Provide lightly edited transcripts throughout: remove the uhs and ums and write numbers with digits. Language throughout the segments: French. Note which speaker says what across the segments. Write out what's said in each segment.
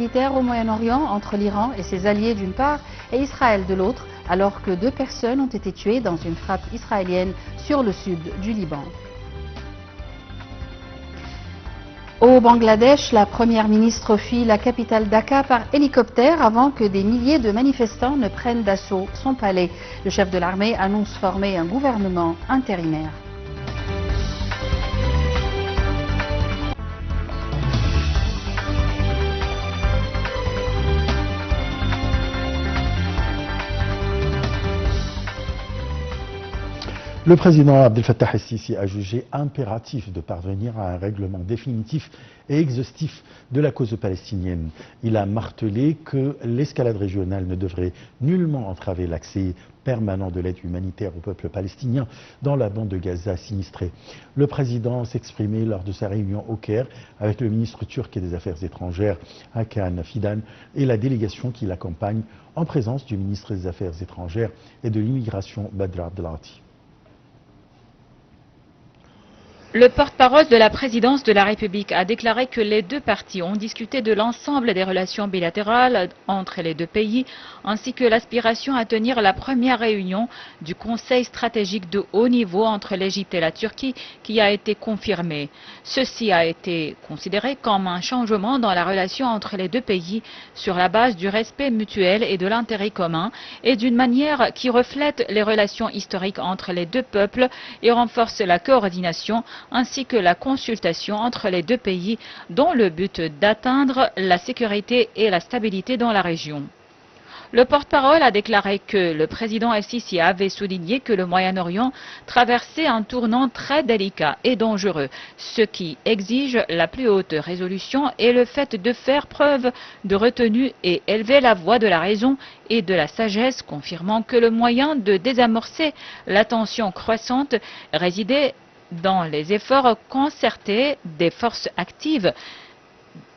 Speaker 1: militaire au Moyen-Orient entre l'Iran et ses alliés d'une part et Israël de l'autre, alors que 2 personnes ont été tuées dans une frappe israélienne sur le sud du Liban. Au Bangladesh, la première ministre fuit la capitale Dhaka par hélicoptère avant que des milliers de manifestants ne prennent d'assaut son palais. Le chef de l'armée annonce former un gouvernement intérimaire.
Speaker 2: Le président Abdel Fattah el-Sisi a jugé impératif de parvenir à un règlement définitif et exhaustif de la cause palestinienne. Il a martelé que l'escalade régionale ne devrait nullement entraver l'accès permanent de l'aide humanitaire au peuple palestinien dans la bande de Gaza sinistrée. Le président s'exprimait lors de sa réunion au Caire avec le ministre turc des Affaires étrangères Hakan Fidan et la délégation qui l'accompagne en présence du ministre des Affaires étrangères et de l'immigration Badr Abdelati.
Speaker 3: Le porte-parole de la présidence de la République a déclaré que les 2 parties ont discuté de l'ensemble des relations bilatérales entre les 2 pays, ainsi que l'aspiration à tenir la première réunion du Conseil stratégique de haut niveau entre l'Égypte et la Turquie qui a été confirmée. Ceci a été considéré comme un changement dans la relation entre les 2 pays sur la base du respect mutuel et de l'intérêt commun et d'une manière qui reflète les relations historiques entre les 2 peuples et renforce la coordination ainsi que la consultation entre les 2 pays dans le but d'atteindre la sécurité et la stabilité dans la région. Le porte-parole a déclaré que le président el-Sisi avait souligné que le Moyen-Orient traversait un tournant très délicat et dangereux, ce qui exige la plus haute résolution et le fait de faire preuve de retenue et élever la voix de la raison et de la sagesse, confirmant que le moyen de désamorcer la tension croissante résidait dans les efforts concertés des forces actives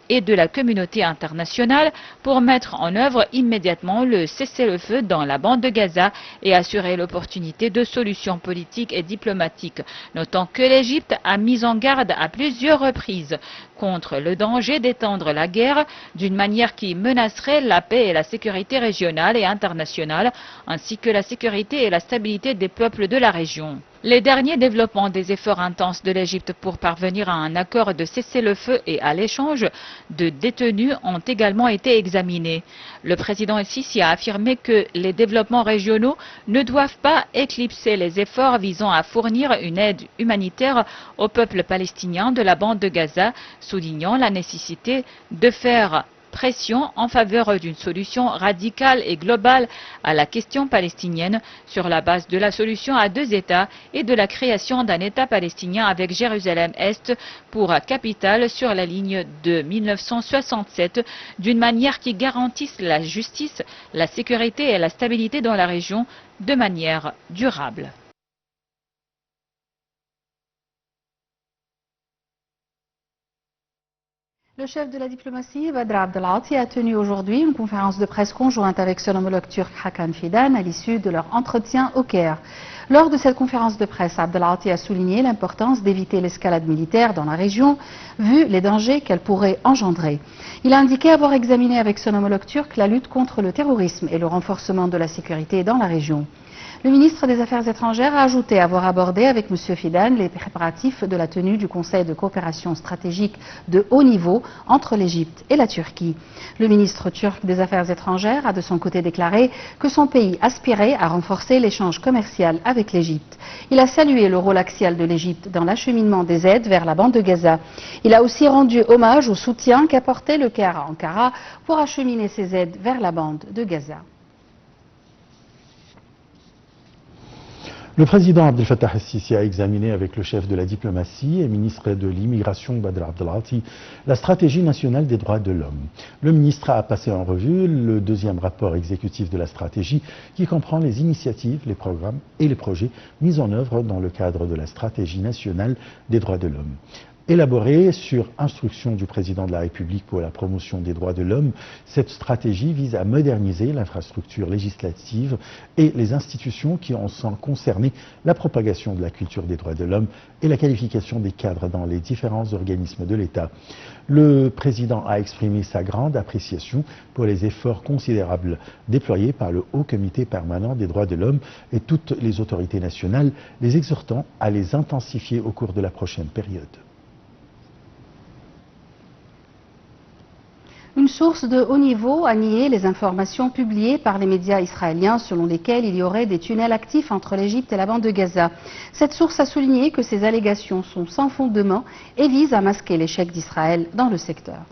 Speaker 3: et de la communauté internationale pour mettre en œuvre immédiatement le cessez-le-feu dans la bande de Gaza et assurer l'opportunité de solutions politiques et diplomatiques, notant que l'Égypte a mis en garde à plusieurs reprises contre le danger d'étendre la guerre d'une manière qui menacerait la paix et la sécurité régionale et internationale, ainsi que la sécurité et la stabilité des peuples de la région. Les derniers développements des efforts intenses de l'Égypte pour parvenir à un accord de cessez-le-feu et à l'échange de détenus ont également été examinés. Le président el-Sisi a affirmé que les développements régionaux ne doivent pas éclipser les efforts visant à fournir une aide humanitaire au peuple palestinien de la bande de Gaza, soulignant la nécessité de faire pression en faveur d'une solution radicale et globale à la question palestinienne sur la base de la solution à 2 États et de la création d'un État palestinien avec Jérusalem-Est pour capitale sur la ligne de 1967 d'une manière qui garantisse la justice, la sécurité et la stabilité dans la région de manière durable.
Speaker 1: Le chef de la diplomatie, Badr Abdelati, a tenu aujourd'hui une conférence de presse conjointe avec son homologue turc Hakan Fidan à l'issue de leur entretien au Caire. Lors de cette conférence de presse, Abdelati a souligné l'importance d'éviter l'escalade militaire dans la région, vu les dangers qu'elle pourrait engendrer. Il a indiqué avoir examiné avec son homologue turc la lutte contre le terrorisme et le renforcement de la sécurité dans la région. Le ministre des Affaires étrangères a ajouté avoir abordé avec M. Fidan les préparatifs de la tenue du Conseil de coopération stratégique de haut niveau entre l'Égypte et la Turquie. Le ministre turc des Affaires étrangères a de son côté déclaré que son pays aspirait à renforcer l'échange commercial avec l'Égypte. Il a salué le rôle axial de l'Égypte dans l'acheminement des aides vers la bande de Gaza. Il a aussi rendu hommage au soutien qu'apportait le Caire à Ankara pour acheminer ces aides vers la bande de Gaza.
Speaker 2: Le président Abdel Fattah el-Sisi a examiné avec le chef de la diplomatie et ministre de l'immigration Badr Abdelati la stratégie nationale des droits de l'homme. Le ministre a passé en revue le 2e rapport exécutif de la stratégie qui comprend les initiatives, les programmes et les projets mis en œuvre dans le cadre de la stratégie nationale des droits de l'homme. Élaborée sur instruction du président de la République pour la promotion des droits de l'homme, cette stratégie vise à moderniser l'infrastructure législative et les institutions qui en sont concernées, la propagation de la culture des droits de l'homme et la qualification des cadres dans les différents organismes de l'État. Le président a exprimé sa grande appréciation pour les efforts considérables déployés par le Haut Comité permanent des droits de l'homme et toutes les autorités nationales, les exhortant à les intensifier au cours de la prochaine période.
Speaker 1: Une source de haut niveau a nié les informations publiées par les médias israéliens selon lesquelles il y aurait des tunnels actifs entre l'Égypte et la bande de Gaza. Cette source a souligné que ces allégations sont sans fondement et visent à masquer l'échec d'Israël dans le secteur.